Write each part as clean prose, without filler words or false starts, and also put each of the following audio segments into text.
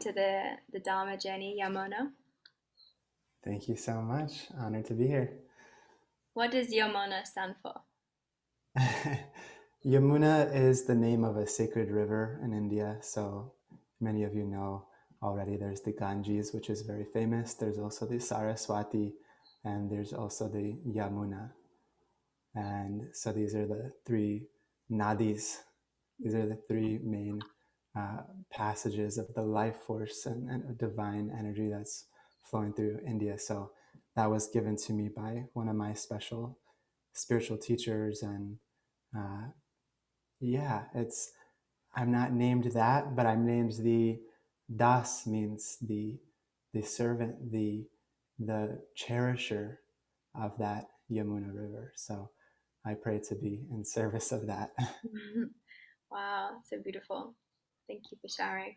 to the Dharma journey, Yamuno. Thank you so much. Honored to be here. What does Yamuna stand for? Yamuna is the name of a sacred river in India. So many of you know already there's the Ganges, which is very famous. There's also the Saraswati, and there's also the Yamuna. And so these are the three nadis. These are the three main passages of the life force and divine energy that's flowing through India. So that was given to me by one of my special spiritual teachers. And uh, yeah, I'm not named that, but I'm named the Das, means the servant, the cherisher of that Yamuna river. So I pray to be in service of that. Wow, so beautiful. Thank you for sharing.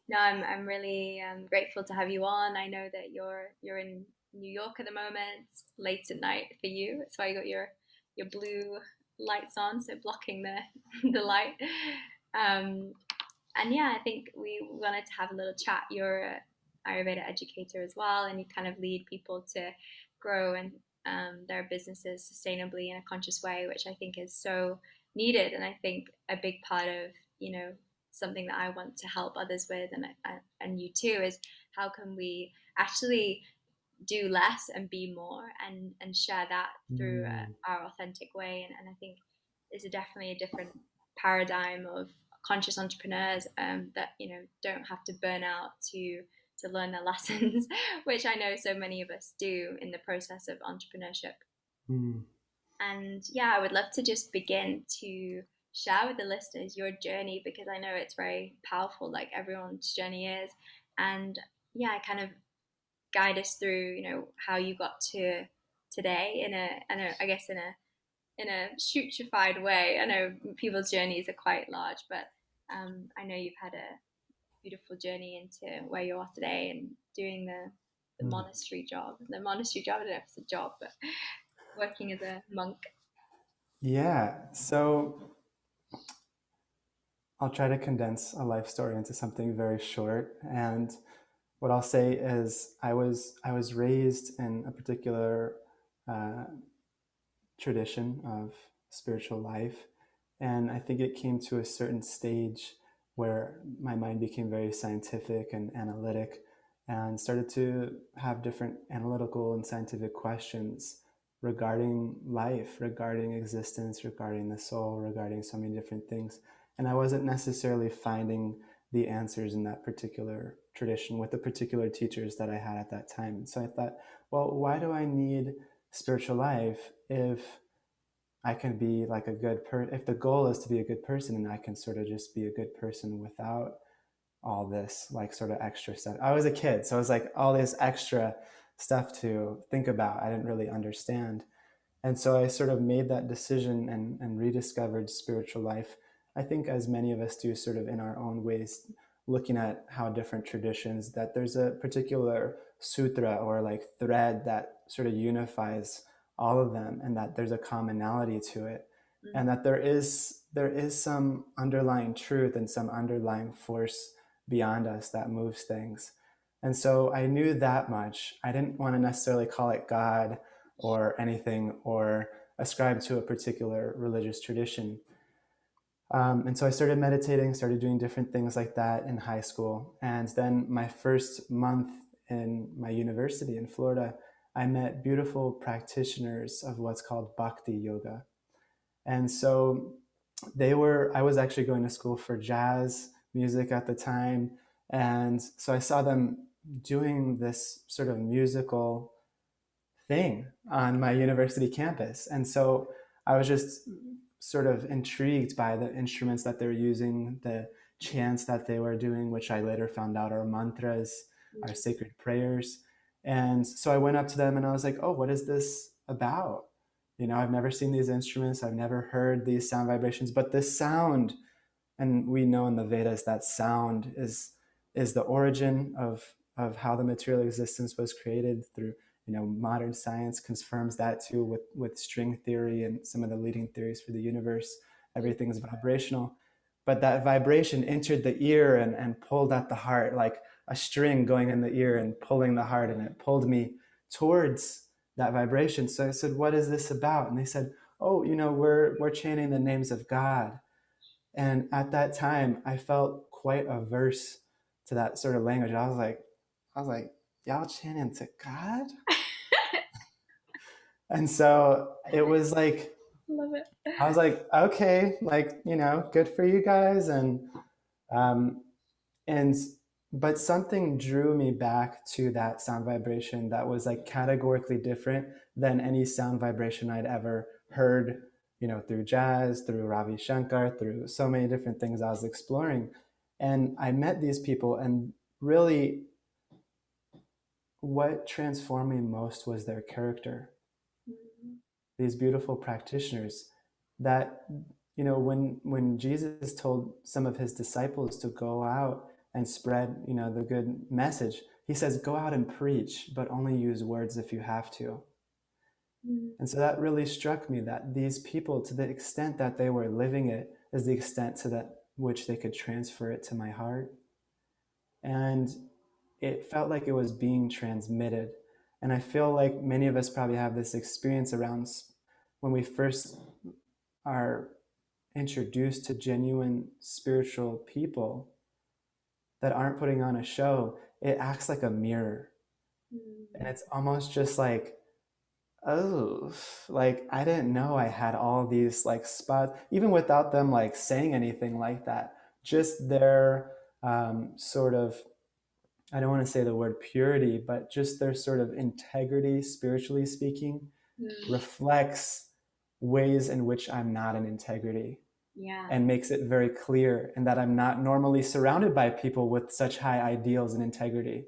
No, I'm really grateful to have you on. I know that you're in New York at the moment. It's late at night for you. That's why you got your blue lights on, so blocking the the light. Um, and yeah, I think we wanted to have a little chat. You're a Ayurveda educator as well, and you kind of lead people to grow and their businesses sustainably in a conscious way, which I think is so needed. And I think a big part of something that I want to help others with, and you too, is how can we actually do less and be more, and share that through Mm, our authentic way. And I think there's definitely a different paradigm of conscious entrepreneurs that don't have to burn out to learn their lessons, which I know so many of us do in the process of entrepreneurship. mm. And yeah, I would love to just begin to share with the listeners your journey, because I know it's very powerful, like everyone's journey is. And yeah, kind of guide us through, how you got to today I guess in a shootified way. I know people's journeys are quite large, but I know you've had a beautiful journey into where you are today and doing the Mm. monastery job. The monastery job, I don't know if it's a job, but working as a monk. Yeah, so I'll try to condense a life story into something very short. And what I'll say is, I was raised in a particular uh, tradition of spiritual life, and I think it came to a certain stage where my mind became very scientific and analytic, and started to have different analytical and scientific questions regarding life, regarding existence, regarding the soul, regarding so many different things. And I wasn't necessarily finding the answers in that particular tradition with the particular teachers that I had at that time. So I thought, well, why do I need spiritual life if I can be like a good person? If the goal is to be a good person, and I can sort of just be a good person without all this like sort of extra stuff. I was a kid, so it was like all this extra stuff to think about. I didn't really understand. And so I sort of made that decision and rediscovered spiritual life. I think, as many of us do, sort of in our own ways, looking at how different traditions, that there's a particular sutra or like thread that sort of unifies all of them, and that there's a commonality to it, Mm. and that there is some underlying truth and some underlying force beyond us that moves things. And so I knew that much. I didn't want to necessarily call it God or anything, or ascribe to a particular religious tradition. And so I started meditating, started doing different things like that in high school. And then my first month in my university in Florida, I met beautiful practitioners of what's called bhakti yoga. And so I was actually going to school for jazz music at the time. And so I saw them doing this sort of musical thing on my university campus. And so I was just sort of intrigued by the instruments that they're using, the chants that they were doing, which I later found out are mantras, are sacred prayers. And so I went up to them and I was like, oh, what is this about? I've never seen these instruments. I've never heard these sound vibrations, but this sound, and we know in the Vedas that sound is the origin of how the material existence was created. Through modern science confirms that too, with string theory and some of the leading theories for the universe. Everything is vibrational, but that vibration entered the ear and pulled at the heart like a string going in the ear and pulling the heart, and it pulled me towards that vibration. So I said, what is this about? And they said, oh, we're chanting the names of God. And at that time, I felt quite averse to that sort of language. I was like, y'all chanting to God? And so it was like, Love it. I was like, okay, like, good for you guys. Um, and, but something drew me back to that sound vibration that was like categorically different than any sound vibration I'd ever heard, through jazz, through Ravi Shankar, through so many different things I was exploring. And I met these people, and really what transformed me most was their character. Mm. These beautiful practitioners that, when Jesus told some of his disciples to go out and spread, the good message, he says, go out and preach, but only use words if you have to. Mm. And so that really struck me, that these people, to the extent that they were living it, is the extent to that which they could transfer it to my heart. And it felt like it was being transmitted. And I feel like many of us probably have this experience around when we first are introduced to genuine spiritual people that aren't putting on a show. It acts like a mirror. And Mm. it's almost just like, oh, like I didn't know I had all these like spots, even without them like saying anything like that. Just their sort of, I don't want to say the word purity, but just their sort of integrity, spiritually speaking, Mm. reflects ways in which I'm not in integrity, Yeah. and makes it very clear, and that I'm not normally surrounded by people with such high ideals and integrity.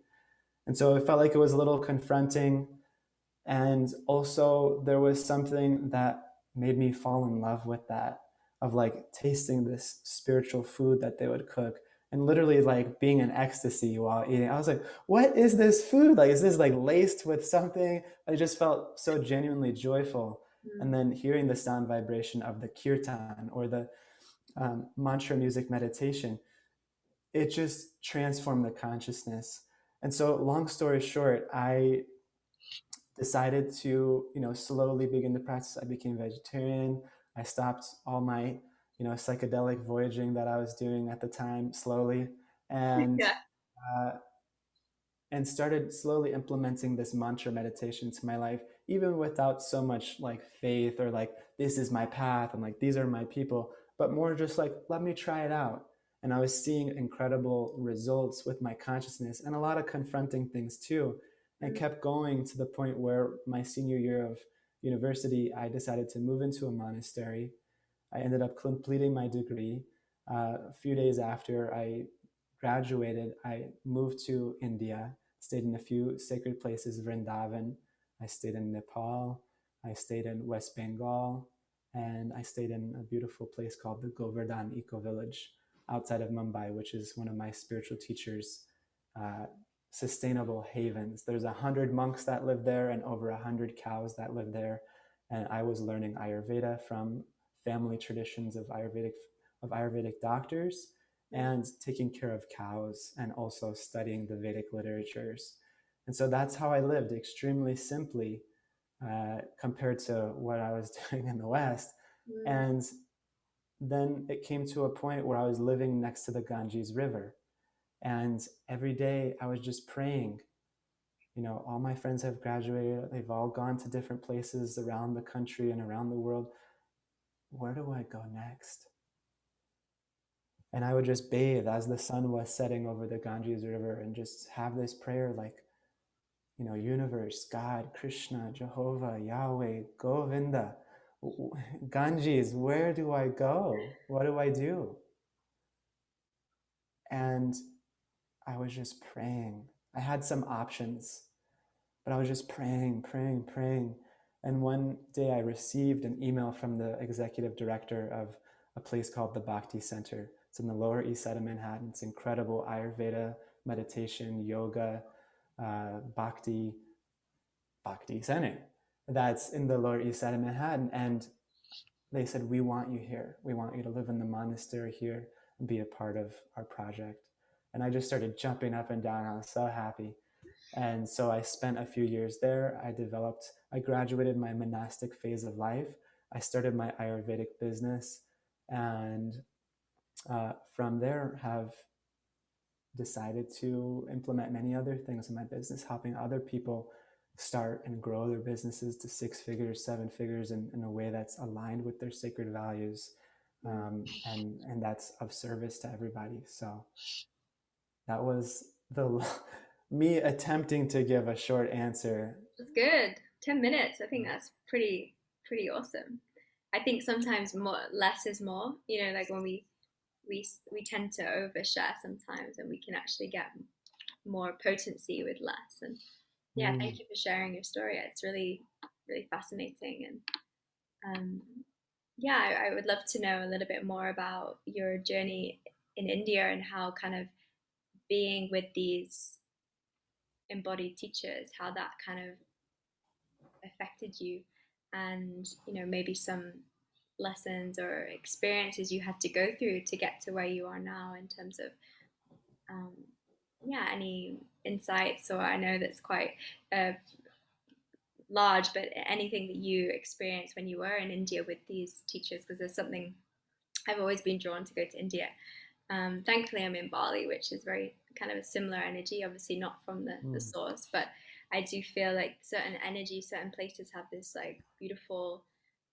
And so it felt like it was a little confronting. And also there was something that made me fall in love with that, of like tasting this spiritual food that they would cook, and literally like being in ecstasy while eating. I was like, what is this food? Like, is this like laced with something? I just felt so genuinely joyful. And Mm. then hearing the sound vibration of the kirtan, or the mantra music meditation, it just transformed the consciousness. And so long story short, I decided to, slowly begin to practice. I became vegetarian. I stopped all my, psychedelic voyaging that I was doing at the time, slowly, and Yeah. uh, and started slowly implementing this mantra meditation to my life, even without so much like faith, or like, this is my path and like these are my people, but more just like, let me try it out. And I was seeing incredible results with my consciousness, and a lot of confronting things too, and Mm. kept going to the point where my senior year of university, I decided to move into a monastery. I ended up completing my degree. A few days after I graduated, I moved to India, stayed in a few sacred places, Vrindavan. I stayed in Nepal. I stayed in West Bengal. And I stayed in a beautiful place called the Govardhan Eco Village outside of Mumbai, which is one of my spiritual teachers' uh, sustainable havens. There's 100 monks that live there and over 100 cows that live there. And I was learning Ayurveda from family traditions of Ayurvedic doctors, Mm. and taking care of cows, and also studying the Vedic literatures. And so that's how I lived, extremely simply, compared to what I was doing in the West. Mm. And then it came to a point where I was living next to the Ganges River. And every day I was just praying. All my friends have graduated, they've all gone to different places around the country and around the world. Where do I go next? And I would just bathe as the sun was setting over the Ganges River, and just have this prayer like, universe, God, Krishna, Jehovah, Yahweh, Govinda, Ganges, where do I go? What do I do? And I was just praying. I had some options, but I was just praying, praying, praying. And one day I received an email from the executive director of a place called the Bhakti Center. It's in the Lower East Side of Manhattan. It's incredible Ayurveda, meditation, yoga, bhakti center that's in the Lower East Side of Manhattan. And they said, we want you here. We want you to live in the monastery here and be a part of our project. And I just started jumping up and down. I was so happy. And so I spent a few years there. I graduated my monastic phase of life. I started my Ayurvedic business, and from there have decided to implement many other things in my business, helping other people start and grow their businesses to 6 figures, 7 figures in a way that's aligned with their sacred values, and that's of service to everybody. So that was the me attempting to give a short answer. That's good. 10 minutes. I think that's pretty awesome. I think sometimes more less is more. You know, like when we tend to overshare sometimes, and we can actually get more potency with less. And yeah, Mm, thank you for sharing your story. It's really fascinating. And yeah, I would love to know a little bit more about your journey in India and how kind of being with these embodied teachers, how that kind of affected you, and maybe some lessons or experiences you had to go through to get to where you are now in terms of um, yeah, any insights. Or I know that's quite uh, large, but anything that you experienced when you were in India with these teachers, because there's something I've always been drawn to go to India. Thankfully, I'm in Bali, which is very kind of a similar energy, obviously not from the mm, source, but I do feel like certain energy, certain places have this like beautiful,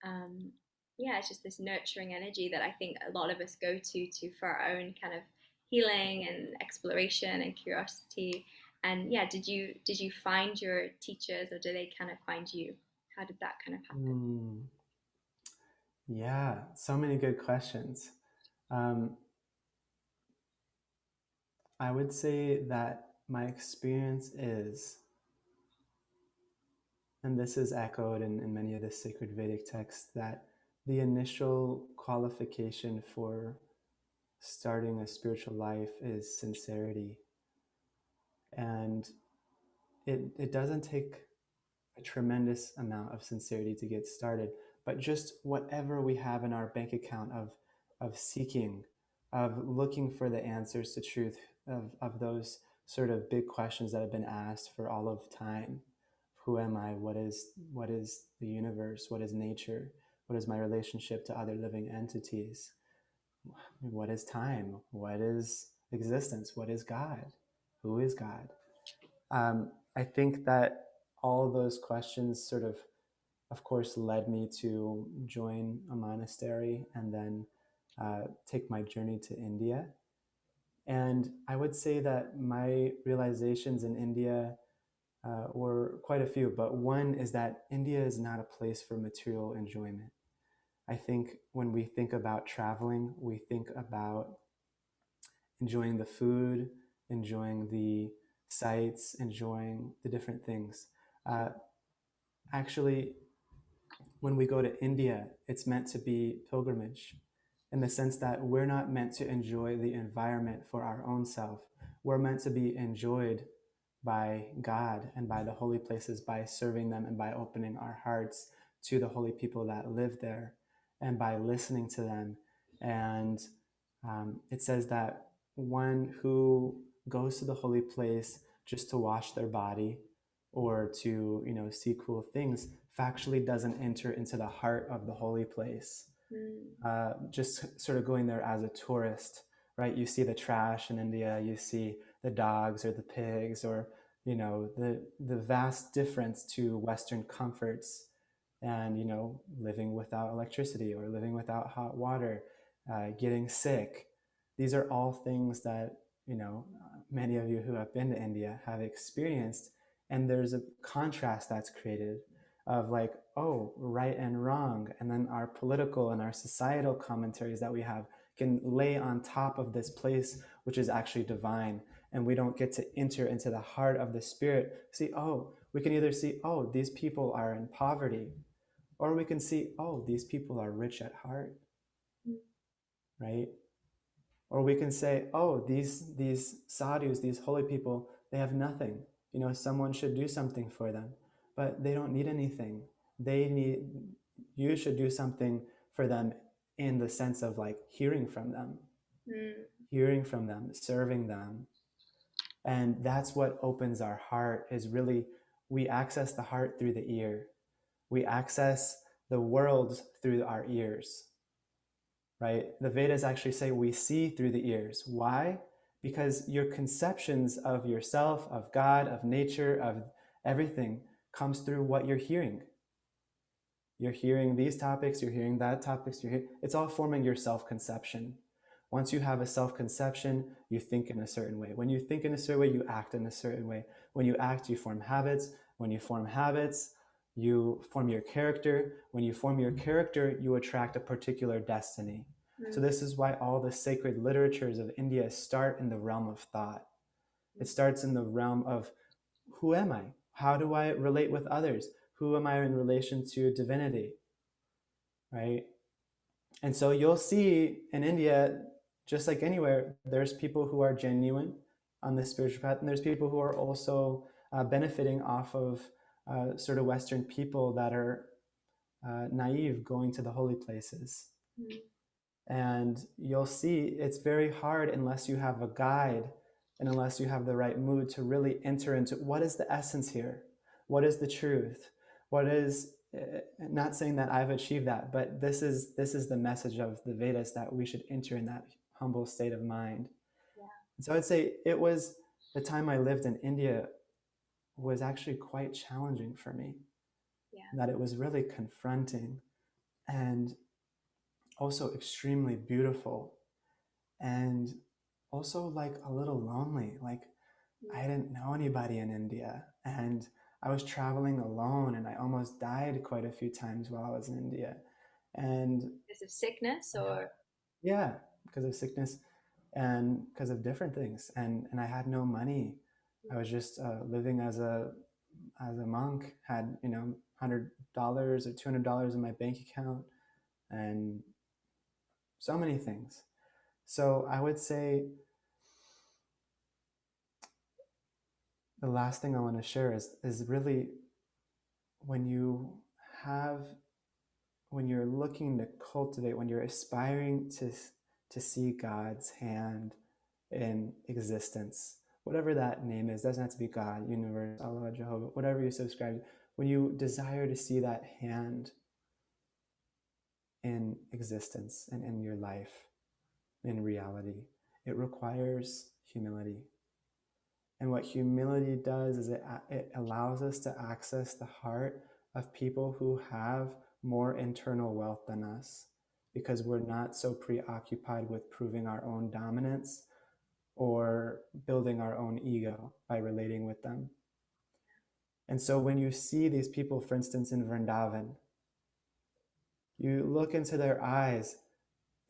um, yeah, it's just this nurturing energy that I think a lot of us go to for our own kind of healing and exploration and curiosity. And yeah, did you find your teachers, or did they kind of find you? How did that kind of happen? mm. Yeah, so many good questions. Um, I would say that my experience is, and this is echoed in many of the sacred Vedic texts, that the initial qualification for starting a spiritual life is sincerity. And it doesn't take a tremendous amount of sincerity to get started, but just whatever we have in our bank account of seeking, of looking for the answers to truth, of those sort of big questions that have been asked for all of time. Who am I? What is the universe? What is nature? What is my relationship to other living entities? What is time? What is existence? What is God? Who is God? I think that all those questions of course, led me to join a monastery and then take my journey to India. And I would say that my realizations in India were quite a few, but one is that India is not a place for material enjoyment. I think when we think about traveling, we think about enjoying the food, enjoying the sights, enjoying the different things. Uh, Actually, when we go to India, it's meant to be pilgrimage in the sense that we're not meant to enjoy the environment for our own self. We're meant to be enjoyed by God and by the holy places, by serving them and by opening our hearts to the holy people that live there and by listening to them. And it says that one who goes to the holy place just to wash their body or to see cool things factually doesn't enter into the heart of the holy place. Mm, Just sort of going there as a tourist, right? You see the trash in India, you see the dogs or the pigs, or the vast difference to Western comforts, and living without electricity or living without hot water, getting sick. These are all things that many of you who have been to India have experienced, and there's a contrast that's created of like, oh, right and wrong, and then our political and our societal commentaries that we have can lay on top of this place which is actually divine, and we don't get to enter into the heart of the spirit. We can either see, oh, these people are in poverty, or we can see, oh, these people are rich at heart, mm, right? Or we can say, oh, these sadhus, these holy people, they have nothing. Someone should do something for them, but they don't need anything. They need You should do something for them in the sense of like hearing from them, mm, serving them. And that's what opens our heart, is really we access the heart through the ear. We access the world through our ears, right? The Vedas actually say we see through the ears. Why? Because your conceptions of yourself, of God, of nature, of everything comes through what you're hearing. You're hearing these topics, you're hearing that topics, it's all forming your self-conception. Once you have a self-conception, you think in a certain way. When you think in a certain way, you act in a certain way. When you act, you form habits. When you form habits, you form your character. When you form your character, you attract a particular destiny. So this is why all the sacred literatures of India start in the realm of thought. It starts in the realm of, who am I? How do I relate with others? Who am I in relation to divinity? Right? And so you'll see in India, just like anywhere, there's people who are genuine on the spiritual path, and there's people who are also benefiting off of sort of Western people that are naive going to the holy places. And you'll see it's very hard unless you have a guide and unless you have the right mood to really enter into what is the essence here? What is the truth? What is, not saying that I've achieved that, but this is the message of the Vedas, that we should enter in that humble state of mind. Yeah. And so I'd say it was, the time I lived in India was actually quite challenging for me. Yeah. That it was really confronting and also extremely beautiful, and also like a little lonely. Like I didn't know anybody in India, and I was traveling alone, and I almost died quite a few times while I was in India. And Because of sickness or? yeah, because of sickness and because of different things. And I had no money. I was just living as a monk, had, you know, $100 or $200 in my bank account, and so many things. So I would say the last thing I want to share is really, when you have, when you're looking to cultivate, when you're aspiring to see God's hand in existence, whatever that name is, doesn't have to be God, universe, Allah, Jehovah, whatever you subscribe to, when you desire to see that hand in existence and in your life, in reality, it requires humility. And what humility does is it allows us to access the heart of people who have more internal wealth than us, because we're not so preoccupied with proving our own dominance or building our own ego by relating with them. And so when you see these people, for instance, in Vrindavan, you look into their eyes,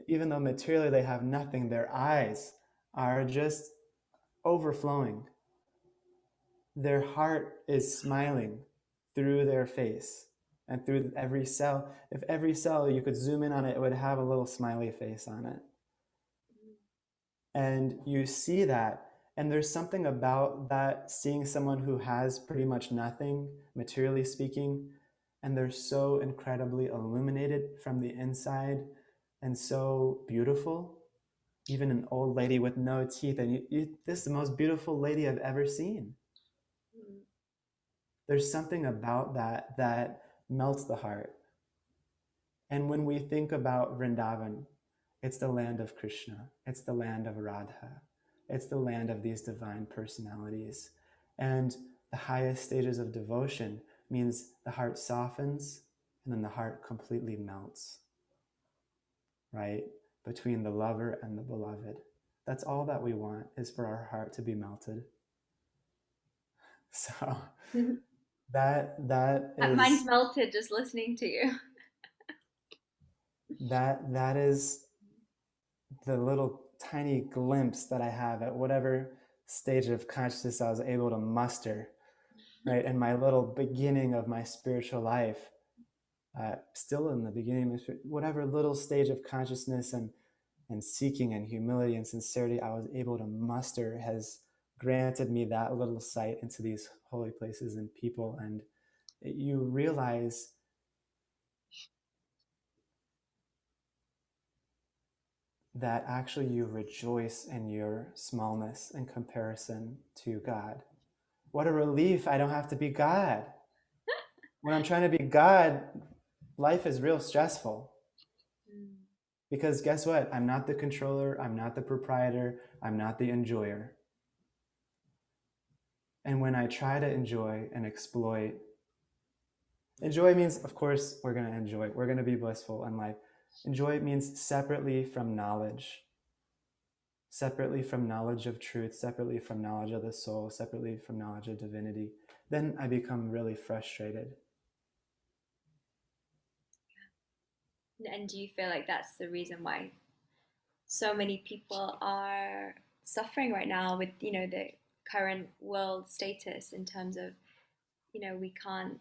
even though materially they have nothing, their eyes are just overflowing. Their heart is smiling through their face and through every cell. If every cell, you could zoom in on it, it would have a little smiley face on it. And you see that, and there's something about that, seeing someone who has pretty much nothing, materially speaking, and they're so incredibly illuminated from the inside and so beautiful. Even an old lady with no teeth, and this is the most beautiful lady I've ever seen. There's something about that that melts the heart. And when we think about Vrindavan, it's the land of Krishna, it's the land of Radha, it's the land of these divine personalities. And the highest stages of devotion means the heart softens and then the heart completely melts, right? Between the lover and the beloved. That's all that we want, is for our heart to be melted. So that Mine's is melted just listening to you. that is the little tiny glimpse that I have at whatever stage of consciousness I was able to muster, right? And my little beginning of my spiritual life, still in the beginning, whatever little stage of consciousness and seeking and humility and sincerity I was able to muster, has granted me that little sight into these holy places and people. And you realize that actually you rejoice in your smallness in comparison to God. What a relief I don't have to be God. When I'm trying to be God, life is real stressful. Mm. Because guess what? I'm not the controller, I'm not the proprietor, I'm not the enjoyer. And when I try to enjoy and exploit, enjoy means, of course, we're going to enjoy, we're going to be blissful in life. Enjoy means separately from knowledge, separately from knowledge of truth, separately from knowledge of the soul, separately from knowledge of divinity. Then I become really frustrated. And do you feel like that's the reason why so many people are suffering right now with, the current world status in terms of, we can't,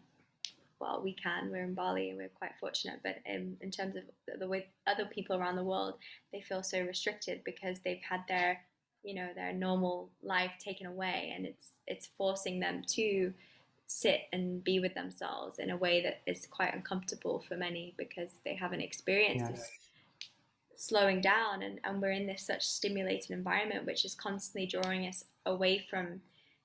well, we can, we're in Bali and we're quite fortunate, but in terms of the way other people around the world, they feel so restricted because they've had their normal life taken away, and it's forcing them to sit and be with themselves in a way that is quite uncomfortable for many because they haven't experienced this Yes. slowing down, and we're in this such stimulated environment which is constantly drawing us away from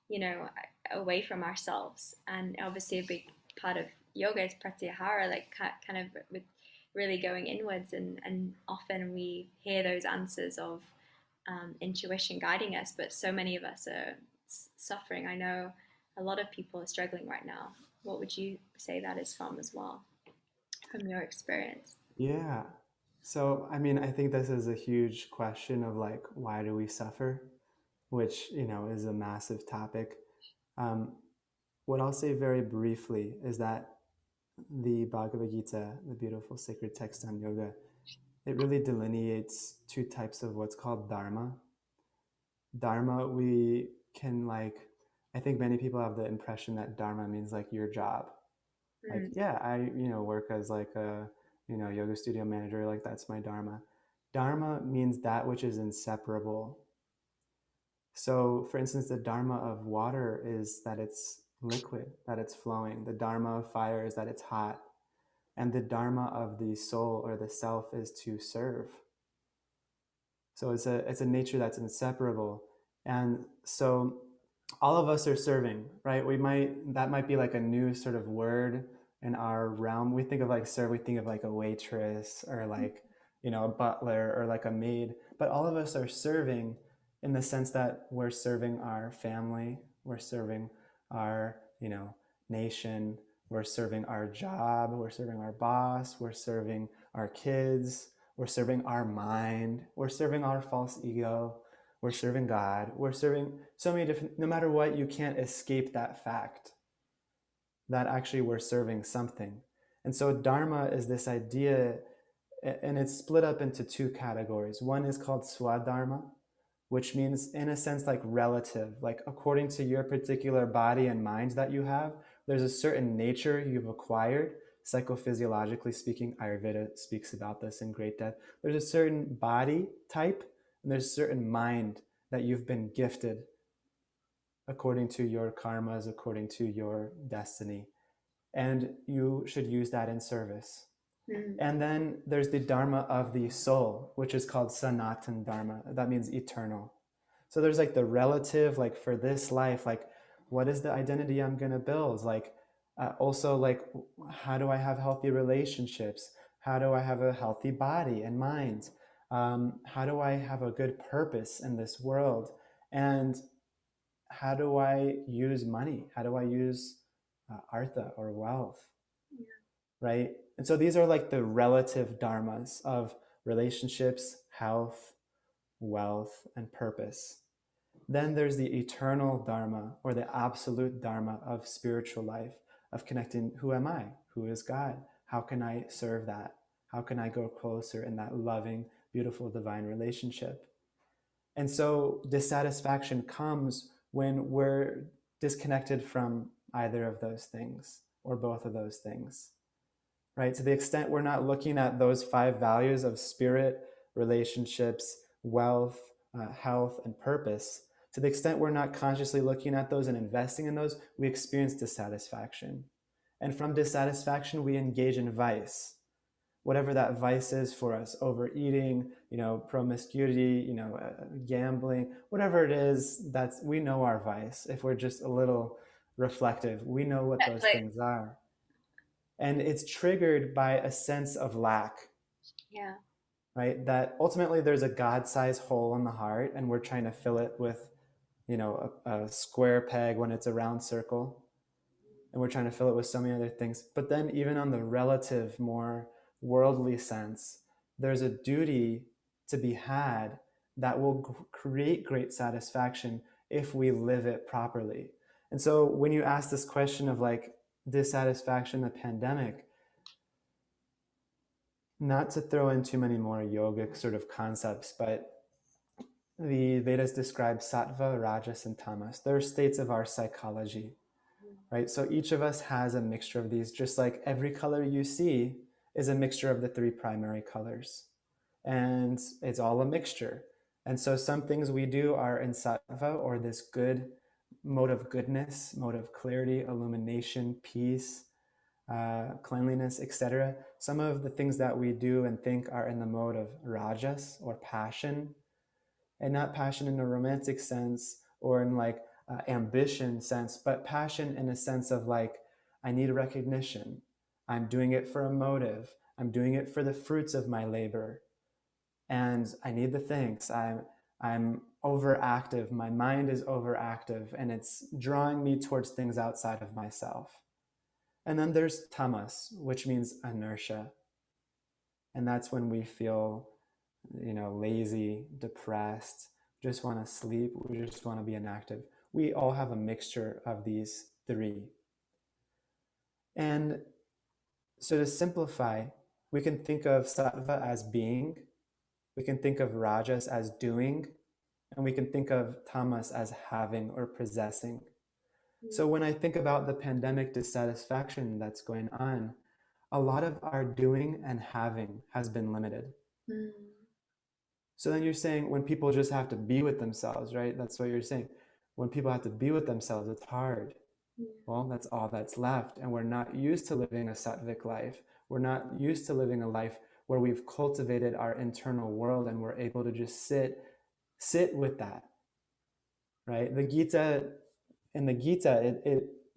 you know away from ourselves. And obviously a big part of yoga is pratyahara, like kind of with really going inwards, and often we hear those answers of intuition guiding us, but so many of us are suffering. I know a lot of people are struggling right now. What would you say that is from as well, from your experience? Yeah. So, I mean, I think this is a huge question of like, why do we suffer? Which, is a massive topic. Um, what I'll say very briefly is that the Bhagavad Gita, the beautiful sacred text on yoga, it really delineates two types of what's called Dharma. Dharma, we can like, I think many people have the impression that Dharma means like your job. Like, Mm. yeah, I, work as like a, yoga studio manager, like that's my Dharma. Dharma means that which is inseparable. So, for instance, the dharma of water is that it's liquid, that it's flowing. The dharma of fire is that it's hot. And the dharma of the soul or the self is to serve. So it's a nature that's inseparable. And so all of us are serving, right? That might be like a new sort of word in our realm. We think of like serve, we think of like a waitress or like, a butler or like a maid. But all of us are serving in the sense that we're serving our family, we're serving our, nation, we're serving our job, we're serving our boss, we're serving our kids, we're serving our mind, we're serving our false ego, we're serving God, we're serving so many different, no matter what, you can't escape that fact that actually we're serving something. And so Dharma is this idea, and it's split up into two categories. One is called Swadharma, which means, in a sense, like relative, like according to your particular body and mind that you have, there's a certain nature you've acquired. Psychophysiologically speaking, Ayurveda speaks about this in great depth. There's a certain body type, and there's a certain mind that you've been gifted according to your karmas, according to your destiny. And you should use that in service. Mm. And then there's the Dharma of the soul, which is called Sanatan Dharma. That means eternal. So there's like the relative, like for this life, like what is the identity I'm going to build? Like also like, how do I have healthy relationships? How do I have a healthy body and mind? How do I have a good purpose in this world? And how do I use money? How do I use artha or wealth? Right? And so these are like the relative dharmas of relationships, health, wealth, and purpose. Then there's the eternal dharma or the absolute dharma of spiritual life, of connecting who am I? Who is God? How can I serve that? How can I go closer in that loving, beautiful, divine relationship? And so dissatisfaction comes when we're disconnected from either of those things or both of those things, right? To the extent we're not looking at those five values of spirit, relationships, wealth, health, and purpose, to the extent we're not consciously looking at those and investing in those, we experience dissatisfaction. And from dissatisfaction, we engage in vice, whatever that vice is for us, overeating, promiscuity, gambling, whatever it is, that's, we know our vice. If we're just a little reflective, we know what those Netflix. things are. And it's triggered by a sense of lack, Yeah. right? That ultimately there's a God-sized hole in the heart, and we're trying to fill it with, a square peg when it's a round circle, and we're trying to fill it with so many other things. But then, even on the relative, more worldly sense, there's a duty to be had that will create great satisfaction if we live it properly. And so, when you ask this question of like dissatisfaction, the pandemic, not to throw in too many more yogic sort of concepts, but the Vedas describe sattva, rajas, and tamas. They're states of our psychology, right? So each of us has a mixture of these, just like every color you see is a mixture of the three primary colors. And it's all a mixture. And so some things we do are in sattva, or this good mode of goodness, mode of clarity, illumination, peace, cleanliness, etc. Some of the things that we do and think are in the mode of rajas, or passion, and not passion in a romantic sense or in like ambition sense, but passion in a sense of like, I need recognition. I'm doing it for a motive. I'm doing it for the fruits of my labor, and I need the thanks. I'm overactive. My mind is overactive, and it's drawing me towards things outside of myself. And then there's tamas, which means inertia, and that's when we feel, lazy, depressed, just want to sleep, we just want to be inactive. We all have a mixture of these three. And so to simplify, we can think of sattva as being, we can think of rajas as doing, and we can think of tamas as having or possessing. So when I think about the pandemic dissatisfaction that's going on, a lot of our doing and having has been limited. Mm. So then you're saying when people just have to be with themselves, right? That's what you're saying. When people have to be with themselves, it's hard. Yeah. Well, that's all that's left. And we're not used to living a sattvic life. We're not used to living a life where we've cultivated our internal world and we're able to just sit with that, right? In the Gita,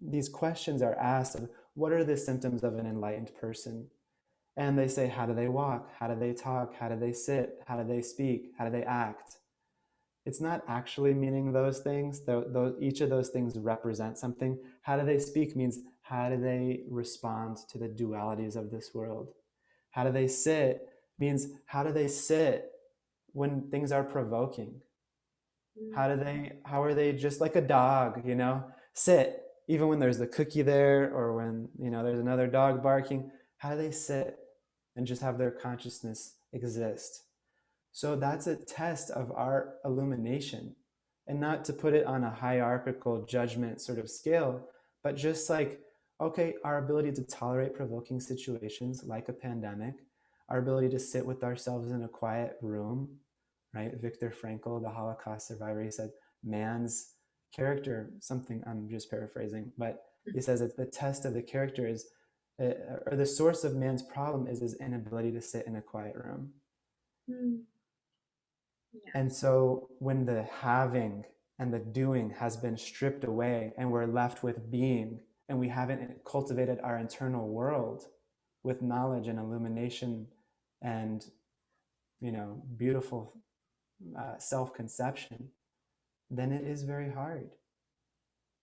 these questions are asked of what are the symptoms of an enlightened person? And they say, how do they walk? How do they talk? How do they sit? How do they speak? How do they act? It's not actually meaning those things, though each of those things represent something. How do they speak means how do they respond to the dualities of this world? How do they sit means how do they sit when things are provoking? How are they just like a dog, sit even when there's the cookie there, or when, there's another dog barking? How do they sit and just have their consciousness exist? So that's a test of our illumination, and not to put it on a hierarchical judgment sort of scale, but just like, okay, our ability to tolerate provoking situations like a pandemic, our ability to sit with ourselves in a quiet room, right? Viktor Frankl, the Holocaust survivor, he said, man's character, something, I'm just paraphrasing, but he says it's the test of the character is, or the source of man's problem is his inability to sit in a quiet room. Mm. Yeah. And so when the having and the doing has been stripped away and we're left with being, and we haven't cultivated our internal world with knowledge and illumination and, beautiful self-conception, then it is very hard,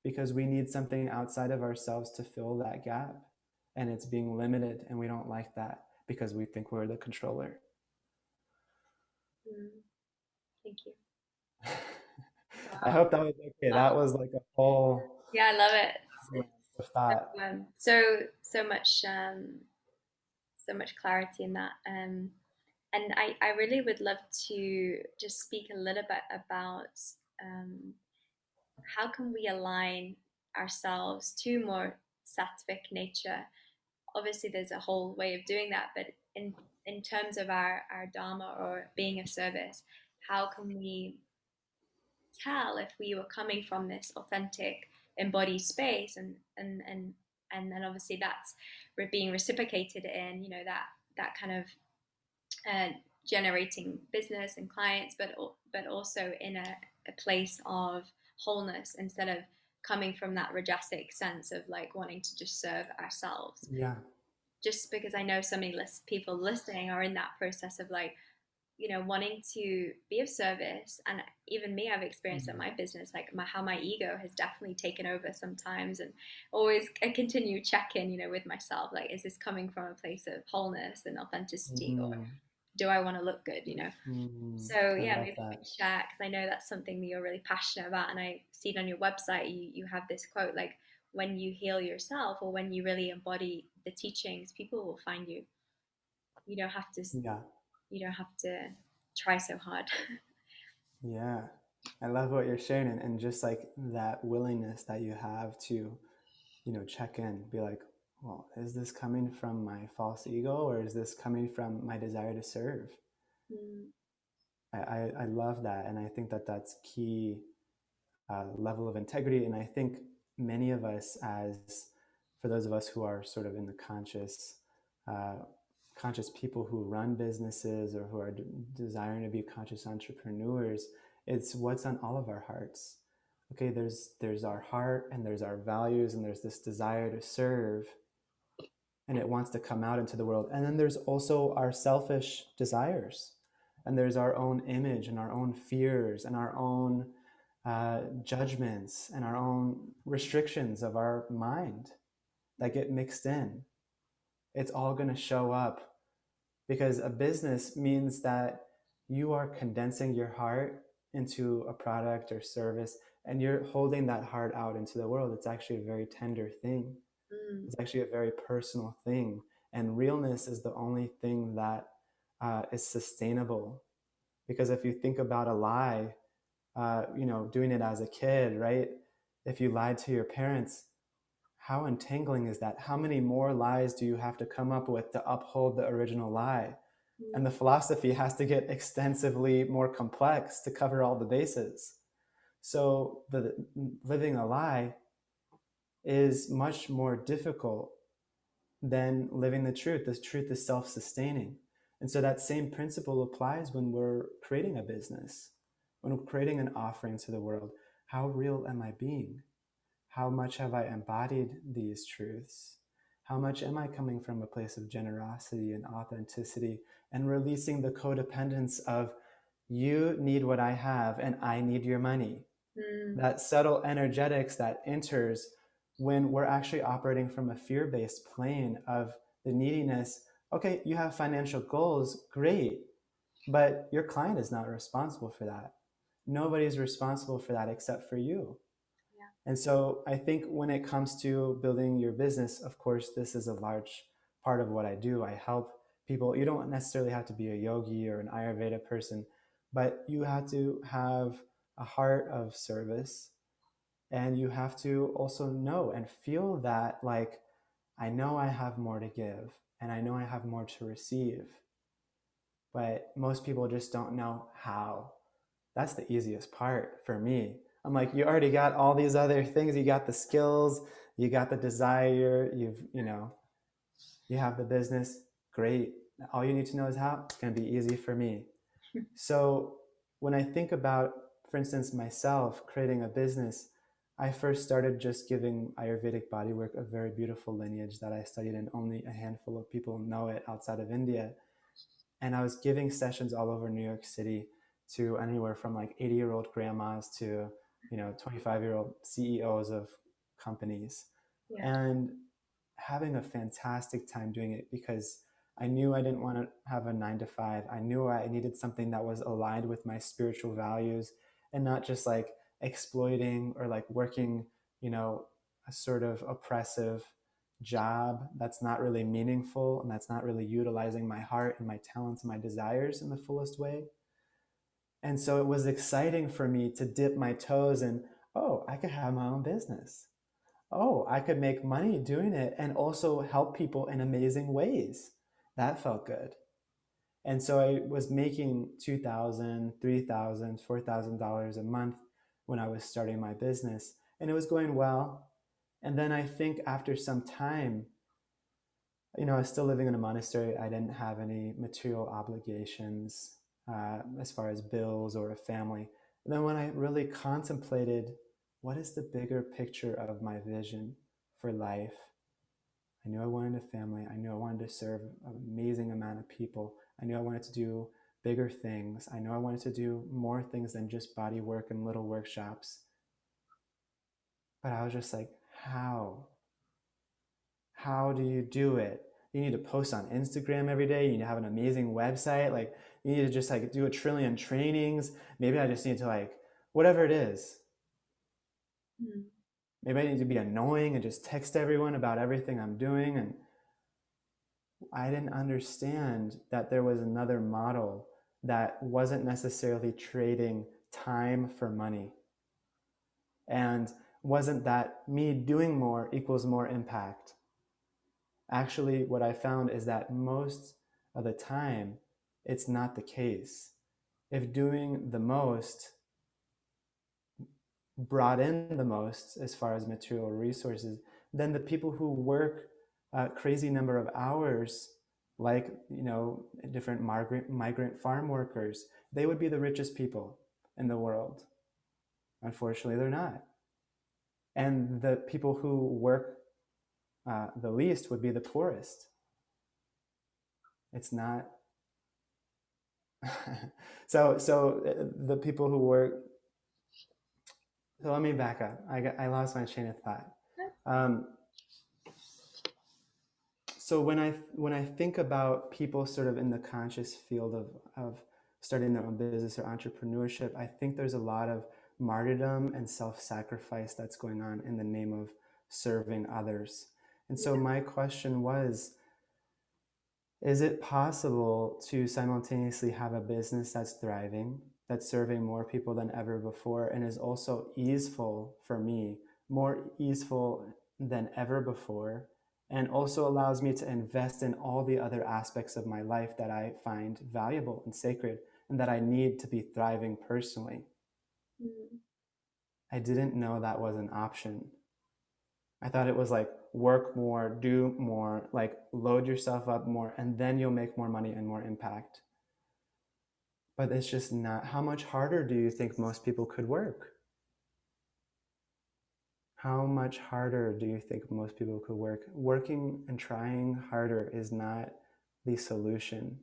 because we need something outside of ourselves to fill that gap, and it's being limited, and we don't like that because we think we're the controller. Mm. Thank you. I Wow. hope that was okay. That was like a whole Yeah, I love it. of thought. So much so much clarity in that. And I really would love to just speak a little bit about um, how can we align ourselves to more sattvic nature. Obviously, there's a whole way of doing that, but in terms of our dharma or being of service, how can we tell if we were coming from this authentic embodied space, and then obviously that's being reciprocated in, that that kind of uh, generating business and clients, but also in a place of wholeness instead of coming from that rajasic sense of like wanting to just serve ourselves. Yeah. Just because I know so many people listening are in that process of like, wanting to be of service. And even me, I've experienced in Mm. my business, like how my ego has definitely taken over sometimes, and always a continued check in, with myself. Like, is this coming from a place of wholeness and authenticity, or Mm. do I want to look good? Mm. So I yeah, love maybe you that. can share, because I know that's something that you're really passionate about. And I see it on your website. You have this quote like, when you heal yourself, or when you really embody the teachings, people will find you. You don't have to Yeah. you don't have to try so hard. Yeah. I love what you're sharing, and just like that willingness that you have to, check in, be like, well, is this coming from my false ego, or is this coming from my desire to serve? Mm, I love that. And I think that that's key level of integrity. And I think many of us, for those of us who are sort of in the uh, conscious people who run businesses or who are desiring to be conscious entrepreneurs, it's what's on all of our hearts. Okay, there's our heart, and there's our values, and there's this desire to serve, and it wants to come out into the world. And then there's also our selfish desires, and there's our own image and our own fears and our own judgments and our own restrictions of our mind that get mixed in. It's all going to show up, because a business means that you are condensing your heart into a product or service, and you're holding that heart out into the world. It's actually a very tender thing. mm, It's actually a very personal thing. And realness is the only thing that is sustainable. Because if you think about a lie, doing it as a kid, right? If you lied to your parents, how entangling is that? How many more lies do you have to come up with to uphold the original lie? And mm, the philosophy has to get extensively more complex to cover all the bases. So the living a lie is much more difficult than living the truth. The truth is self-sustaining. And so that same principle applies when we're creating a business, when we're creating an offering to the world. How real am I being? How much have I embodied these truths? How much am I coming from a place of generosity and authenticity, and releasing the codependence of, you need what I have and I need your money? mm, That subtle energetics that enters when we're actually operating from a fear-based plane of the neediness. Okay, you have financial goals, great, but your client is not responsible for that. Nobody's responsible for that except for you. yeah. And so I think when it comes to building your business, of course, this is a large part of what I do. I help people. You don't necessarily have to be a yogi or an Ayurveda person, but you have to have a heart of service, and you have to also know and feel that, like, I know I have more to give, and I know I have more to receive, but most people just don't know how. That's the easiest part for me. I'm like, you already got all these other things. You got the skills, you got the desire, you have the business. Great. All you need to know is how. It's going to be easy for me. So when I think about, for instance, myself creating a business, I first started just giving Ayurvedic bodywork a very beautiful lineage that I studied, and only a handful of people know it outside of India. And I was giving sessions all over New York City to anywhere from like 80-year-old grandmas to 25-year-old CEOs of companies, Yeah. and having a fantastic time doing it, because I knew I didn't want to have a 9 to 5. I knew I needed something that was aligned with my spiritual values, and not just like exploiting or like working, a sort of oppressive job that's not really meaningful, and that's not really utilizing my heart and my talents and my desires in the fullest way. And so it was exciting for me to dip my toes in, oh, I could have my own business. Oh, I could make money doing it and also help people in amazing ways. That felt good. And so I was making $2,000, $3,000, $4,000 a month when I was starting my business, and it was going well. And then I think after some time, I was still living in a monastery. I didn't have any material obligations as far as bills or a family. And then when I really contemplated what is the bigger picture of my vision for life, I knew I wanted a family. I knew I wanted to serve an amazing amount of people. I knew I wanted to do bigger things. I knew I wanted to do more things than just body work and little workshops. But I was just like, how? How do you do it? You need to post on Instagram every day. You need to have an amazing website. Like, you need to just like do a trillion trainings. Maybe I just need to like, whatever it is. Mm. Maybe I need to be annoying and just text everyone about everything I'm doing. And I didn't understand that there was another model that wasn't necessarily trading time for money. And wasn't that me doing more equals more impact. Actually, what I found is that most of the time, it's not the case. If doing the most brought in the most as far as material resources, then the people who work a crazy number of hours, like different migrant farm workers, they would be the richest people in the world. Unfortunately, they're not. And the people who work the least would be the poorest. It's not. So the people who work. So let me back up. I lost my chain of thought. Um, so when I think about people sort of in the conscious field of starting their own business or entrepreneurship, I think there's a lot of martyrdom and self-sacrifice that's going on in the name of serving others. And so Yeah. my question was, is it possible to simultaneously have a business that's thriving, that's serving more people than ever before, and is also easeful for me, more easeful than ever before, and also allows me to invest in all the other aspects of my life that I find valuable and sacred and that I need to be thriving personally? Mm. I didn't know that was an option. I thought it was like work more, do more, like load yourself up more, and then you'll make more money and more impact. But it's just not. How much harder do you think most people could work? How much harder do you think most people could work? Working and trying harder is not the solution.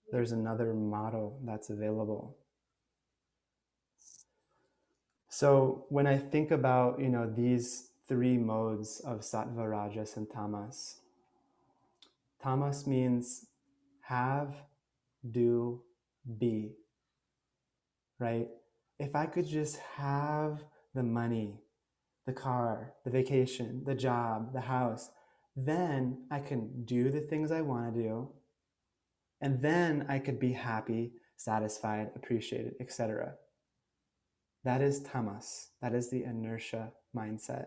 Yeah. There's another model that's available. So when I think about, these three modes of sattva, rajas, and tamas, tamas means have, do, be, right? If I could just have the money, the car, the vacation, the job, the house, then I can do the things I want to do. And then I could be happy, satisfied, appreciated, etc. That is tamas. That is the inertia mindset.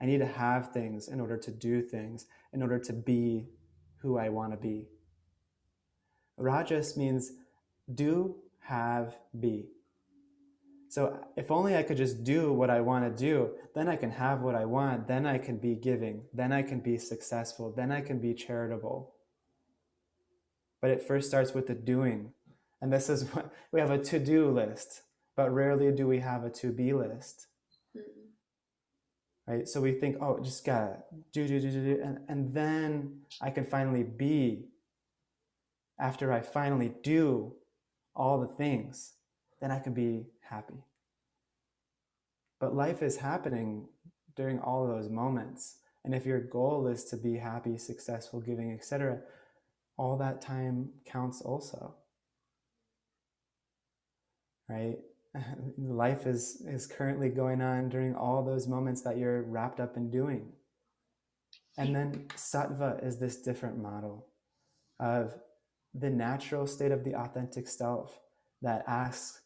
I need to have things in order to do things, in order to be who I want to be. Rajas means do, have, be. So if only I could just do what I want to do, then I can have what I want, then I can be giving, then I can be successful, then I can be charitable. But it first starts with the doing. And this is what we have: a to-do list, but rarely do we have a to-be list. Mm. Right? So we think, oh, just gotta do, and then I can finally be. After I finally do all the things, then I can be happy. But life is happening during all of those moments. And if your goal is to be happy, successful, giving, etc., all that time counts also. Right? Life is currently going on during all those moments that you're wrapped up in doing. And then sattva is this different model of the natural state of the authentic self that asks,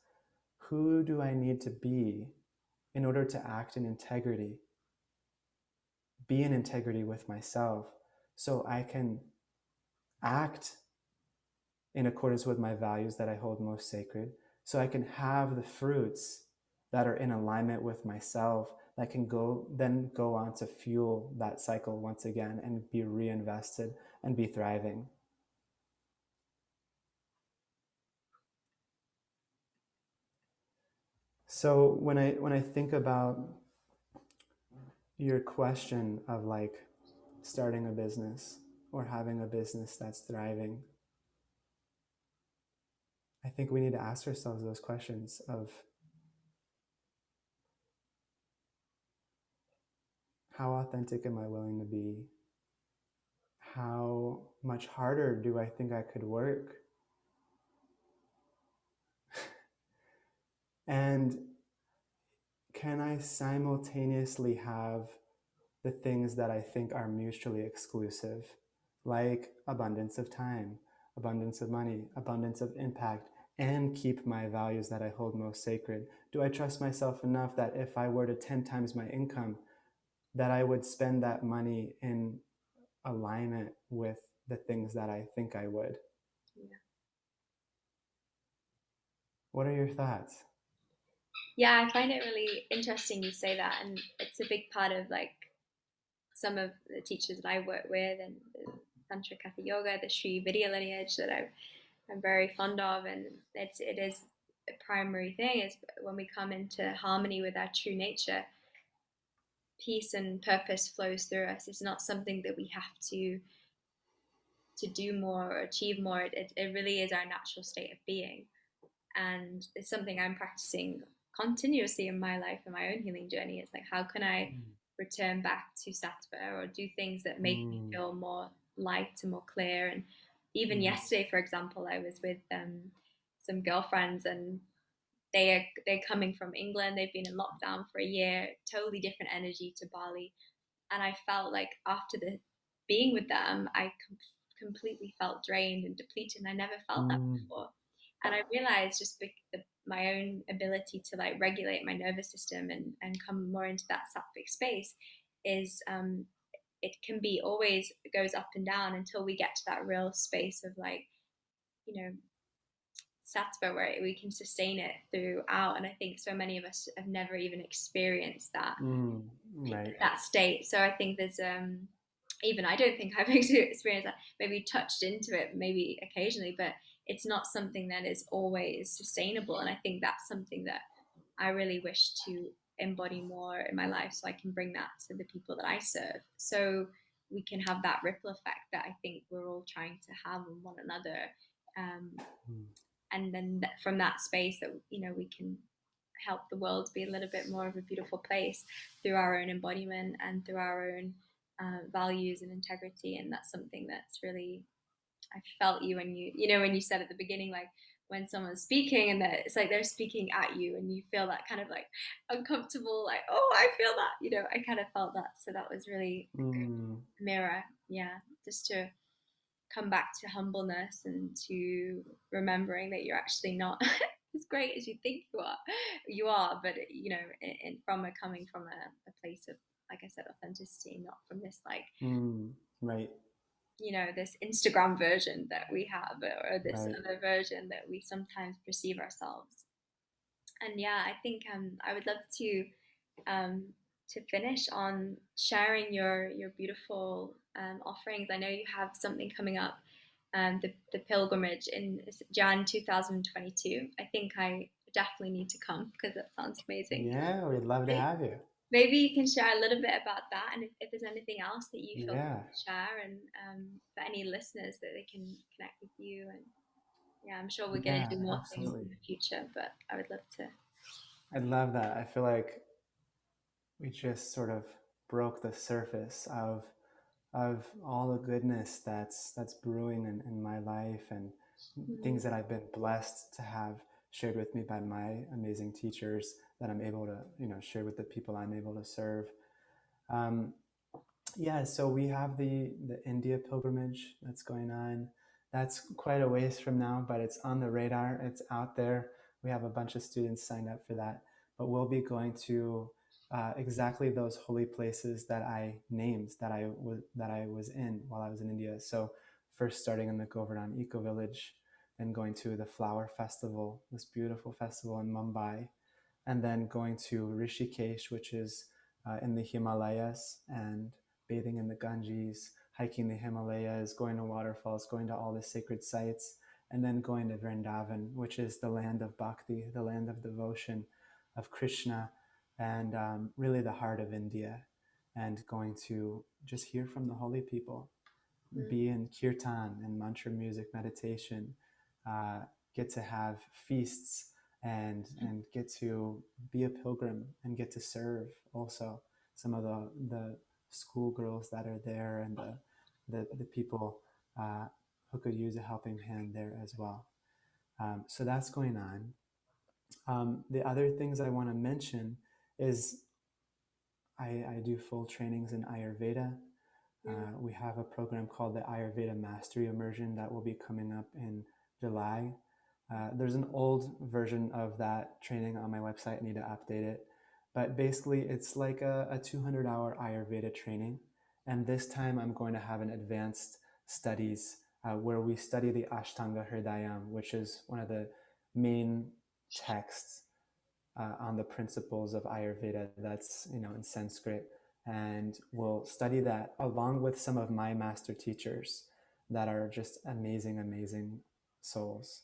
who do I need to be in order to act in integrity? Be in integrity with myself so I can act in accordance with my values that I hold most sacred, so I can have the fruits that are in alignment with myself, that can go on to fuel that cycle once again and be reinvested and be thriving. So when I think about your question of like starting a business or having a business that's thriving, I think we need to ask ourselves those questions of how authentic am I willing to be? How much harder do I think I could work? And can I simultaneously have the things that I think are mutually exclusive, like abundance of time, abundance of money, abundance of impact, and keep my values that I hold most sacred? Do I trust myself enough that if I were to 10 times my income, that I would spend that money in alignment with the things that I think I would? Yeah. What are your thoughts? Yeah, I find it really interesting you say that, and it's a big part of like some of the teachers that I work with, and the Tantra Katha Yoga, the Sri Vidya lineage that I'm very fond of, and it is a primary thing is when we come into harmony with our true nature, peace and purpose flows through us. It's not something that we have to do more or achieve more. It really is our natural state of being, and it's something I'm practicing continuously in my life and my own healing journey. It's like, how can I return back to sattva or do things that make me Mm, feel more light and more clear? And even mm, yesterday, for example, I was with some girlfriends, and they're coming from England. They've been in lockdown for a year, totally different energy to Bali, and I felt like after the being with them, I completely felt drained and depleted, and I never felt that mm, before. And I realized just my own ability to like regulate my nervous system and come more into that sattvic space is it can be always goes up and down until we get to that real space of like, you know, sattva where we can sustain it throughout. And I think so many of us have never even experienced right. that state. So I think there's even I don't think I've experienced that. Maybe touched into it, maybe occasionally, but it's not something that is always sustainable. And I think that's something that I really wish to embody more in my life, so I can bring that to the people that I serve. So we can have that ripple effect that I think we're all trying to have on one another. Um, Mm, and then from that space that we can help the world be a little bit more of a beautiful place through our own embodiment and through our own values and integrity. And that's something that's really, I felt you when when you said at the beginning, like when someone's speaking and that it's like they're speaking at you and you feel that kind of like uncomfortable, like, oh, I feel that, I kind of felt that. So that was really a mm, good mirror. Yeah. Just to come back to humbleness and to remembering that you're actually not as great as you think you are, but from coming from a place of, like I said, authenticity, not from this like right, this Instagram version that we have, or this right. other version that we sometimes perceive ourselves. And yeah, I think I would love um, to finish on sharing your beautiful offerings. I know you have something coming up, the pilgrimage in Jan 2022. I think I definitely need to come because that sounds amazing. Yeah, we'd love to have you. Maybe you can share a little bit about that, and if there's anything else that you feel Yeah, to share, and for any listeners that they can connect with you. And yeah, I'm sure we're going yeah, to do more things absolutely. in the future, but I would love to. I'd love that. I feel like we just sort of broke the surface of all the goodness that's brewing in my life, and Mm, things that I've been blessed to have shared with me by my amazing teachers that I'm able to share with the people I'm able to serve. Um, yeah, so we have the India pilgrimage that's going on. That's quite a ways from now, but it's on the radar. It's out there. We have a bunch of students signed up for that, but we'll be going to exactly those holy places that I named that I was in while I was in India. So first starting in the Govardhan Eco Village, then going to the Flower Festival, this beautiful festival in Mumbai, and then going to Rishikesh, which is in the Himalayas and bathing in the Ganges, hiking the Himalayas, going to waterfalls, going to all the sacred sites, and then going to Vrindavan, which is the land of bhakti, the land of devotion, of Krishna, and really the heart of India, and going to just hear from the holy people, Mm, be in kirtan and mantra music meditation, uh, get to have feasts, and get to be a pilgrim and get to serve also some of the schoolgirls that are there, and the people who could use a helping hand there as well. So that's going on. The other things I want to mention is I do full trainings in Ayurveda. mm, We have a program called the Ayurveda Mastery Immersion that will be coming up in July. There's an old version of that training on my website. I need to update it. But basically, it's like a 200-hour Ayurveda training. And this time, I'm going to have an advanced studies where we study the Ashtanga Hridayam, which is one of the main texts on the principles of Ayurveda that's in Sanskrit, and we'll study that along with some of my master teachers that are just amazing, amazing souls.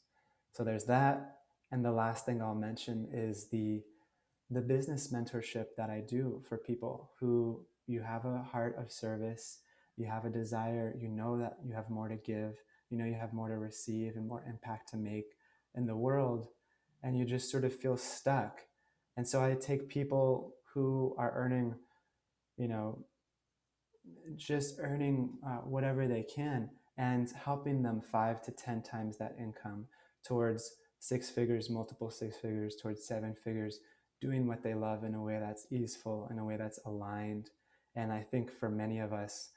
So there's that, and the last thing I'll mention is the business mentorship that I do for people who you have a heart of service, you have a desire, you know that you have more to give, you know you have more to receive and more impact to make in the world, and you just sort of feel stuck. And so I take people who are earning, you know, just earning whatever they can and helping them 5 to 10 times that income towards 6 figures, multiple 6 figures, towards 7 figures, doing what they love in a way that's easeful, in a way that's aligned. And I think for many of us,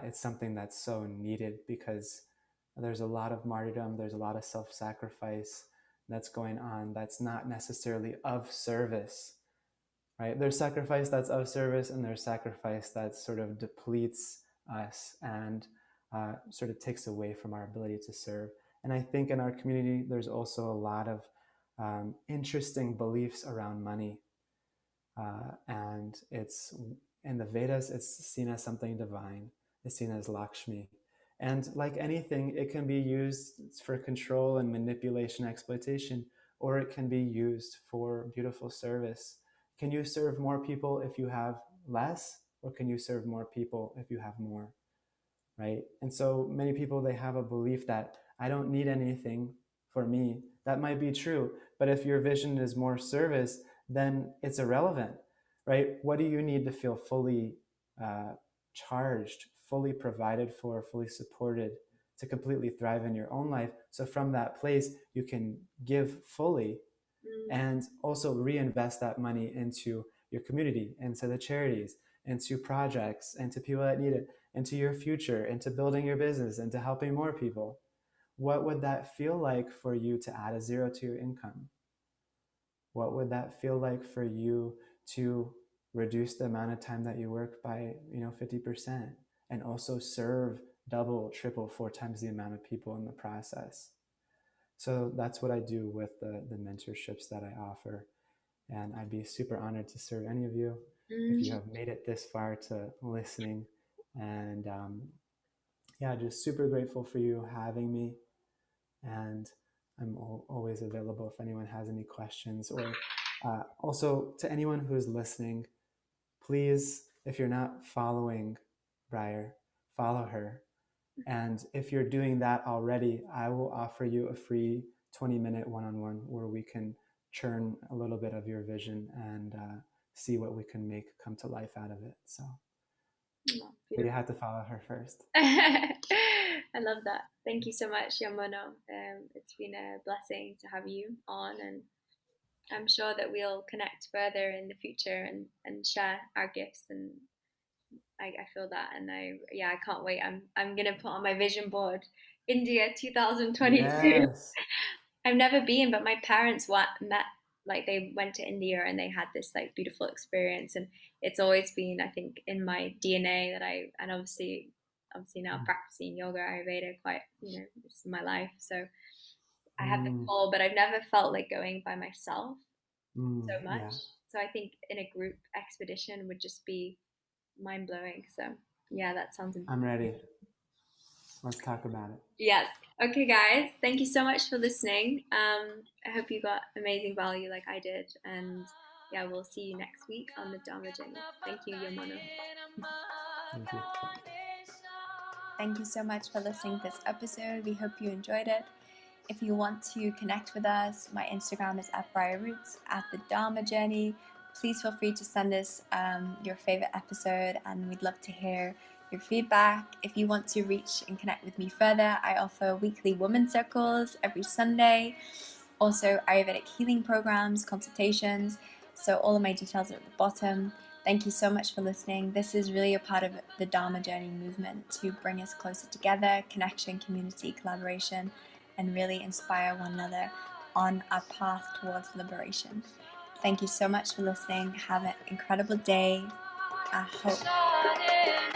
it's something that's so needed because there's a lot of martyrdom, there's a lot of self sacrifice that's going on that's not necessarily of service, right? There's sacrifice that's of service, and there's sacrifice that sort of depletes us and sort of takes away from our ability to serve. And I think in our community, there's also a lot of interesting beliefs around money. And it's in the Vedas, it's seen as something divine, it's seen as Lakshmi. And like anything, it can be used for control and manipulation, exploitation, or it can be used for beautiful service. Can you serve more people if you have less, or can you serve more people if you have more? Right? And so many people, they have a belief that I don't need anything for me. That might be true, but if your vision is more service, then it's irrelevant, right? What do you need to feel fully uh, charged, fully provided for, fully supported to completely thrive in your own life? So from that place, you can give fully mm, and also reinvest that money into your community, into the charities, into projects, into people that need it, into your future, into building your business, into helping more people. What would that feel like for you to add a zero to your income? What would that feel like for you to reduce the amount of time that you work by 50%, and also serve double, triple, 4 times the amount of people in the process? So that's what I do with the mentorships that I offer. And I'd be super honored to serve any of you if you mm. have made it this far to listening. And yeah, just super grateful for you having me. And I'm always available if anyone has any questions. Or also to anyone who is listening, please, if you're not following Briar, follow her. And if you're doing that already, I will offer you a free 20-minute one-on-one where we can churn a little bit of your vision and see what we can make come to life out of it. So, Oh, but you beautiful. have to follow her first. I love that. Thank you so much, Yamuno. It's been a blessing to have you on, and I'm sure that we'll connect further in the future and share our gifts. And I feel that, and I can't wait. I'm gonna put on my vision board India 2022. Yes. I've never been, but my parents met, like they went to India and they had this like beautiful experience, and it's always been, I think, in my DNA that and obviously now practicing yoga Ayurveda quite, this is my life, so I have the Mm, pull, but I've never felt like going by myself mm, so much. yeah. So I think in a group expedition would just be mind blowing. So yeah, that sounds I'm ready. Let's talk about it. Yes. Okay, guys. Thank you so much for listening. I hope you got amazing value like I did. And yeah, we'll see you next week on the Dharma journey. Thank you, Yamuno. Thank you. Thank you so much for listening to this episode. We hope you enjoyed it. If you want to connect with us, my Instagram is @BriarRoots, @the Dharma Journey. Please feel free to send us your favorite episode, and we'd love to hear your feedback. If you want to reach and connect with me further, I offer weekly women circles every Sunday. Also, Ayurvedic healing programs, consultations. So all of my details are at the bottom. Thank you so much for listening. This is really a part of the Dharma Journey movement to bring us closer together, connection, community, collaboration, and really inspire one another on our path towards liberation. Thank you so much for listening. Have an incredible day. I hope.